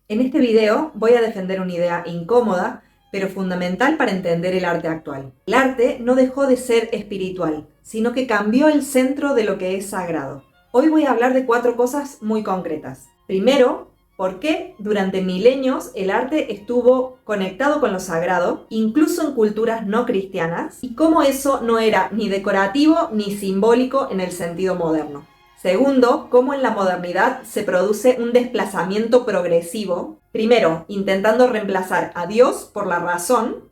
En este video voy a defender una idea incómoda, pero fundamental para entender el arte actual. El arte no dejó de ser espiritual, sino que cambió el centro de lo que es sagrado. Hoy voy a hablar de 4 cosas muy concretas. Primero, por qué durante milenios el arte estuvo conectado con lo sagrado, incluso en culturas no cristianas, y cómo eso no era ni decorativo ni simbólico en el sentido moderno. Segundo, cómo en la modernidad se produce un desplazamiento progresivo, primero intentando reemplazar a Dios por la razón,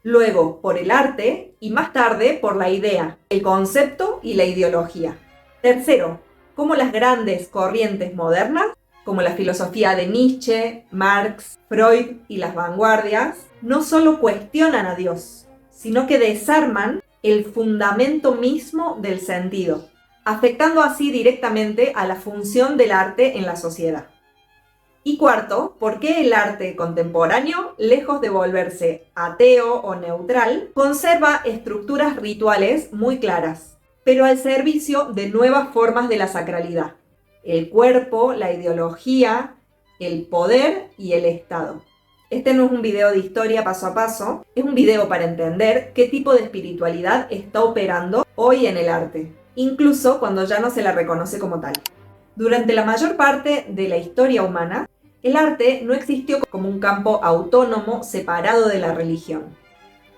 luego por el arte y más tarde por la idea, el concepto y la ideología. Tercero, cómo las grandes corrientes modernas, como la filosofía de Nietzsche, Marx, Freud y las vanguardias, no solo cuestionan a Dios, sino que desarman el fundamento mismo del sentido, afectando así directamente a la función del arte en la sociedad. Y cuarto, ¿por qué el arte contemporáneo, lejos de volverse ateo o neutral, conserva estructuras rituales muy claras, pero al servicio de nuevas formas de la sacralidad? El cuerpo, la ideología, el poder y el Estado. Este no es un video de historia paso a paso, es un video para entender qué tipo de espiritualidad está operando hoy en el arte, incluso cuando ya no se la reconoce como tal. Durante la mayor parte de la historia humana, el arte no existió como un campo autónomo separado de la religión.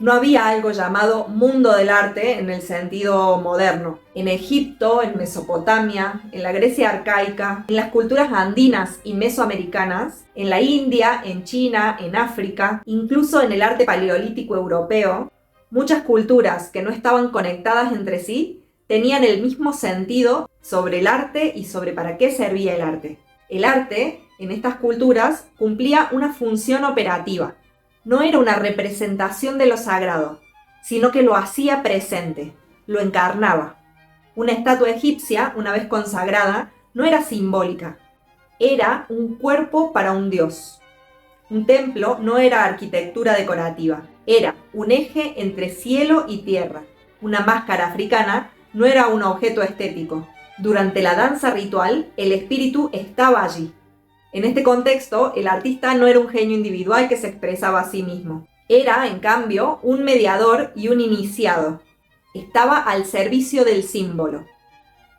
No había algo llamado mundo del arte en el sentido moderno. En Egipto, en Mesopotamia, en la Grecia arcaica, en las culturas andinas y mesoamericanas, en la India, en China, en África, incluso en el arte paleolítico europeo, muchas culturas que no estaban conectadas entre sí tenían el mismo sentido sobre el arte y sobre para qué servía el arte. El arte, en estas culturas, cumplía una función operativa. No era una representación de lo sagrado, sino que lo hacía presente, lo encarnaba. Una estatua egipcia, una vez consagrada, no era simbólica, era un cuerpo para un dios. Un templo no era arquitectura decorativa, era un eje entre cielo y tierra. Una máscara africana no era un objeto estético. Durante la danza ritual, el espíritu estaba allí. En este contexto, el artista no era un genio individual que se expresaba a sí mismo. Era, en cambio, un mediador y un iniciado. Estaba al servicio del símbolo.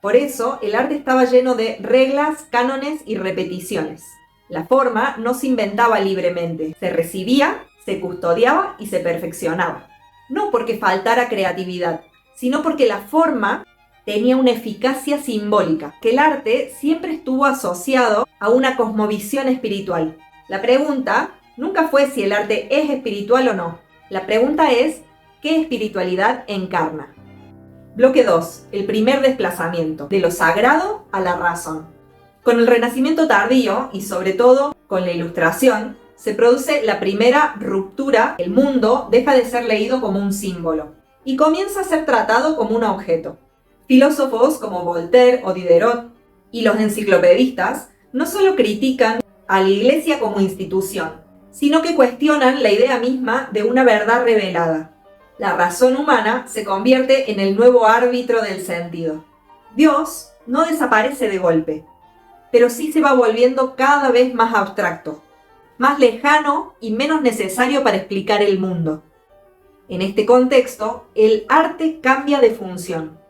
Por eso, el arte estaba lleno de reglas, cánones y repeticiones. La forma no se inventaba libremente. Se recibía, se custodiaba y se perfeccionaba. No porque faltara creatividad, sino porque la forma tenía una eficacia simbólica, que el arte siempre estuvo asociado a una cosmovisión espiritual. La pregunta nunca fue si el arte es espiritual o no. La pregunta es, ¿qué espiritualidad encarna? Bloque 2. El primer desplazamiento, de lo sagrado a la razón. Con el Renacimiento tardío, y sobre todo con la Ilustración, se produce la primera ruptura. El mundo deja de ser leído como un símbolo y comienza a ser tratado como un objeto. Filósofos como Voltaire o Diderot y los enciclopedistas no solo critican a la Iglesia como institución, sino que cuestionan la idea misma de una verdad revelada. La razón humana se convierte en el nuevo árbitro del sentido. Dios no desaparece de golpe, pero sí se va volviendo cada vez más abstracto, más lejano y menos necesario para explicar el mundo. En este contexto, el arte cambia de función.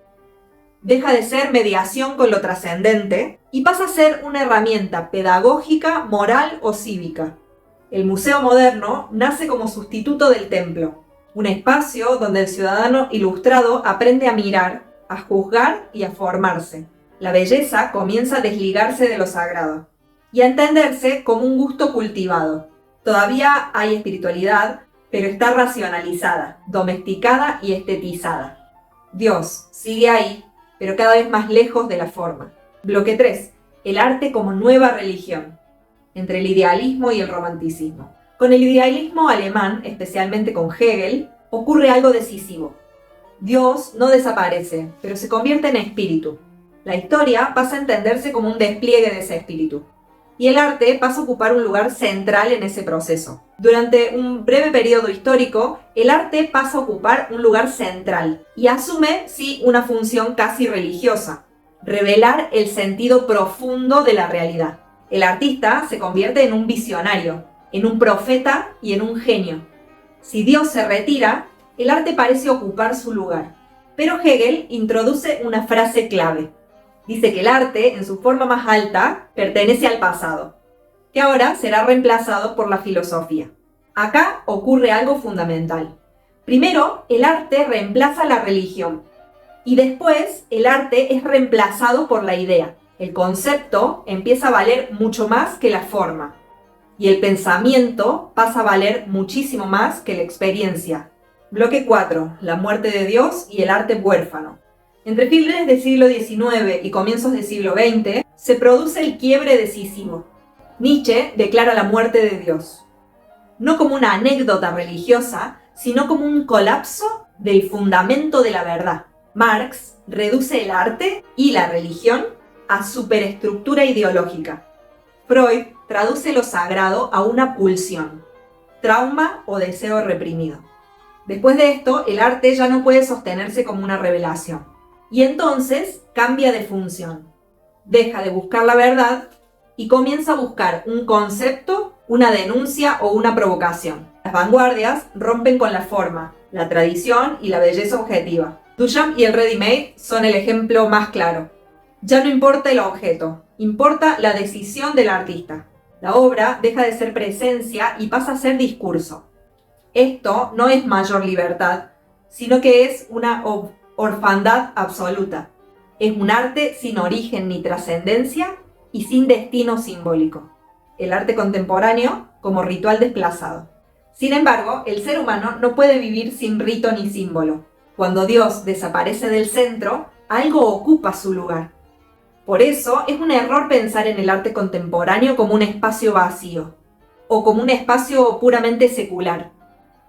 Deja de ser mediación con lo trascendente y pasa a ser una herramienta pedagógica, moral o cívica. El museo moderno nace como sustituto del templo, un espacio donde el ciudadano ilustrado aprende a mirar, a juzgar y a formarse. La belleza comienza a desligarse de lo sagrado y a entenderse como un gusto cultivado. Todavía hay espiritualidad, pero está racionalizada, domesticada y estetizada. Dios sigue ahí, pero cada vez más lejos de la forma. Bloque 3. El arte como nueva religión, entre el idealismo y el romanticismo. Con el idealismo alemán, especialmente con Hegel, ocurre algo decisivo. Dios no desaparece, pero se convierte en espíritu. La historia pasa a entenderse como un despliegue de ese espíritu, y el arte pasa a ocupar un lugar central en ese proceso. Durante un breve periodo histórico, el arte pasa a ocupar un lugar central y asume, sí, una función casi religiosa: revelar el sentido profundo de la realidad. El artista se convierte en un visionario, en un profeta y en un genio. Si Dios se retira, el arte parece ocupar su lugar. Pero Hegel introduce una frase clave. Dice que el arte, en su forma más alta, pertenece al pasado, que ahora será reemplazado por la filosofía. Acá ocurre algo fundamental. Primero, el arte reemplaza la religión, y después el arte es reemplazado por la idea. El concepto empieza a valer mucho más que la forma, y el pensamiento pasa a valer muchísimo más que la experiencia. Bloque 4. La muerte de Dios y el arte huérfano. Entre fines del siglo XIX y comienzos del siglo XX, se produce el quiebre decisivo. Nietzsche declara la muerte de Dios, no como una anécdota religiosa, sino como un colapso del fundamento de la verdad. Marx reduce el arte y la religión a superestructura ideológica. Freud traduce lo sagrado a una pulsión, trauma o deseo reprimido. Después de esto, el arte ya no puede sostenerse como una revelación, y entonces cambia de función. Deja de buscar la verdad y comienza a buscar un concepto, una denuncia o una provocación. Las vanguardias rompen con la forma, la tradición y la belleza objetiva. Duchamp y el ready-made son el ejemplo más claro. Ya no importa el objeto, importa la decisión del artista. La obra deja de ser presencia y pasa a ser discurso. Esto no es mayor libertad, sino que es una orfandad absoluta. Es un arte sin origen ni trascendencia y sin destino simbólico. El arte contemporáneo como ritual desplazado. Sin embargo, el ser humano no puede vivir sin rito ni símbolo. Cuando Dios desaparece del centro, algo ocupa su lugar. Por eso es un error pensar en el arte contemporáneo como un espacio vacío o como un espacio puramente secular.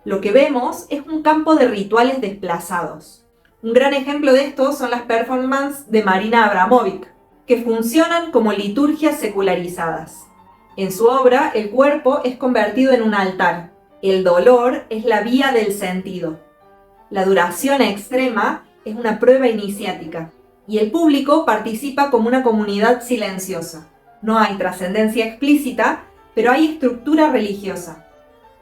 Lo que vemos es un campo de rituales desplazados. Un gran ejemplo de esto son las performances de Marina Abramovic, que funcionan como liturgias secularizadas. En su obra, el cuerpo es convertido en un altar. El dolor es la vía del sentido. La duración extrema es una prueba iniciática. Y el público participa como una comunidad silenciosa. No hay trascendencia explícita, pero hay estructura religiosa.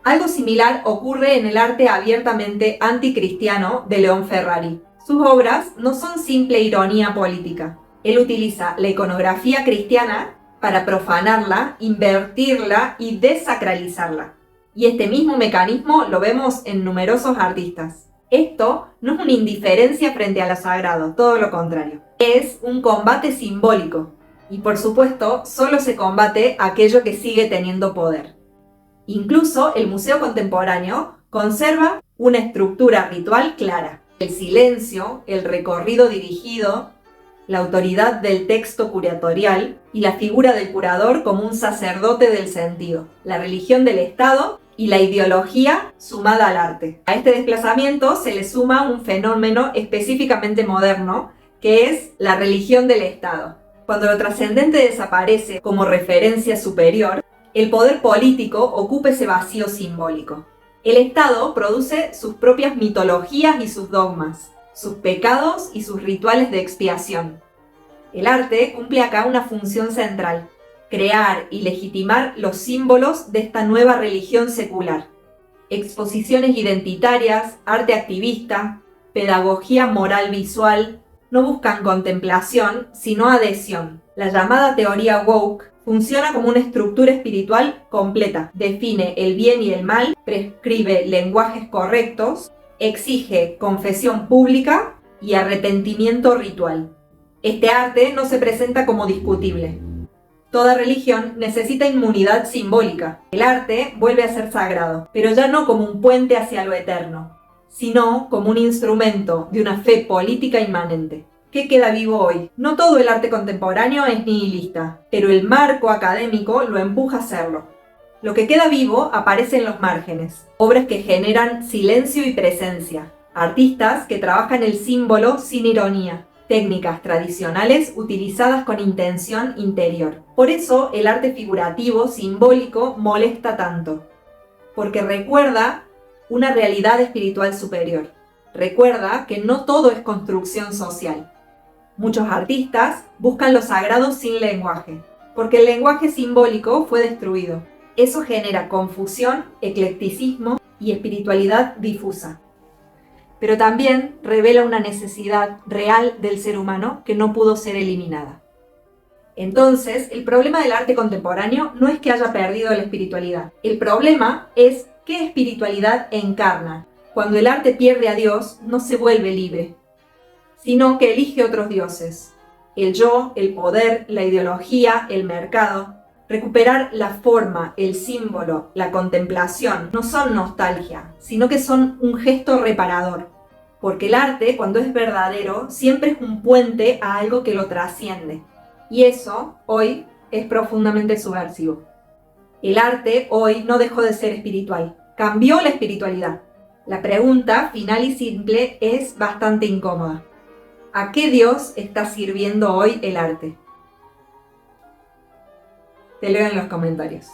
Algo similar ocurre en el arte abiertamente anticristiano de León Ferrari. Sus obras no son simple ironía política. Él utiliza la iconografía cristiana para profanarla, invertirla y desacralizarla. Y este mismo mecanismo lo vemos en numerosos artistas. Esto no es una indiferencia frente a lo sagrado, todo lo contrario. Es un combate simbólico. Y por supuesto, solo se combate aquello que sigue teniendo poder. Incluso el Museo Contemporáneo conserva una estructura ritual clara. El silencio, el recorrido dirigido, la autoridad del texto curatorial y la figura del curador como un sacerdote del sentido, la religión del Estado y la ideología sumada al arte. A este desplazamiento se le suma un fenómeno específicamente moderno, que es la religión del Estado. Cuando lo trascendente desaparece como referencia superior, el poder político ocupa ese vacío simbólico. El Estado produce sus propias mitologías y sus dogmas, sus pecados y sus rituales de expiación. El arte cumple acá una función central: crear y legitimar los símbolos de esta nueva religión secular. Exposiciones identitarias, arte activista, pedagogía moral visual no buscan contemplación, sino adhesión. La llamada teoría woke funciona como una estructura espiritual completa. Define el bien y el mal, prescribe lenguajes correctos, exige confesión pública y arrepentimiento ritual. Este arte no se presenta como discutible. Toda religión necesita inmunidad simbólica. El arte vuelve a ser sagrado, pero ya no como un puente hacia lo eterno, sino como un instrumento de una fe política inmanente. ¿Qué queda vivo hoy? No todo el arte contemporáneo es nihilista, pero el marco académico lo empuja a serlo. Lo que queda vivo aparece en los márgenes, obras que generan silencio y presencia, artistas que trabajan el símbolo sin ironía, técnicas tradicionales utilizadas con intención interior. Por eso el arte figurativo, simbólico, molesta tanto, porque recuerda una realidad espiritual superior. Recuerda que no todo es construcción social. Muchos artistas buscan lo sagrado sin lenguaje, porque el lenguaje simbólico fue destruido. Eso genera confusión, eclecticismo y espiritualidad difusa. Pero también revela una necesidad real del ser humano que no pudo ser eliminada. Entonces, el problema del arte contemporáneo no es que haya perdido la espiritualidad. El problema es qué espiritualidad encarna. Cuando el arte pierde a Dios, no se vuelve libre, sino que elige otros dioses. El yo, el poder, la ideología, el mercado. Recuperar la forma, el símbolo, la contemplación, no son nostalgia, sino que son un gesto reparador. Porque el arte, cuando es verdadero, siempre es un puente a algo que lo trasciende. Y eso, hoy, es profundamente subversivo. El arte, hoy, no dejó de ser espiritual. Cambió la espiritualidad. La pregunta, final y simple, es bastante incómoda. ¿A qué Dios está sirviendo hoy el arte? Te leo en los comentarios.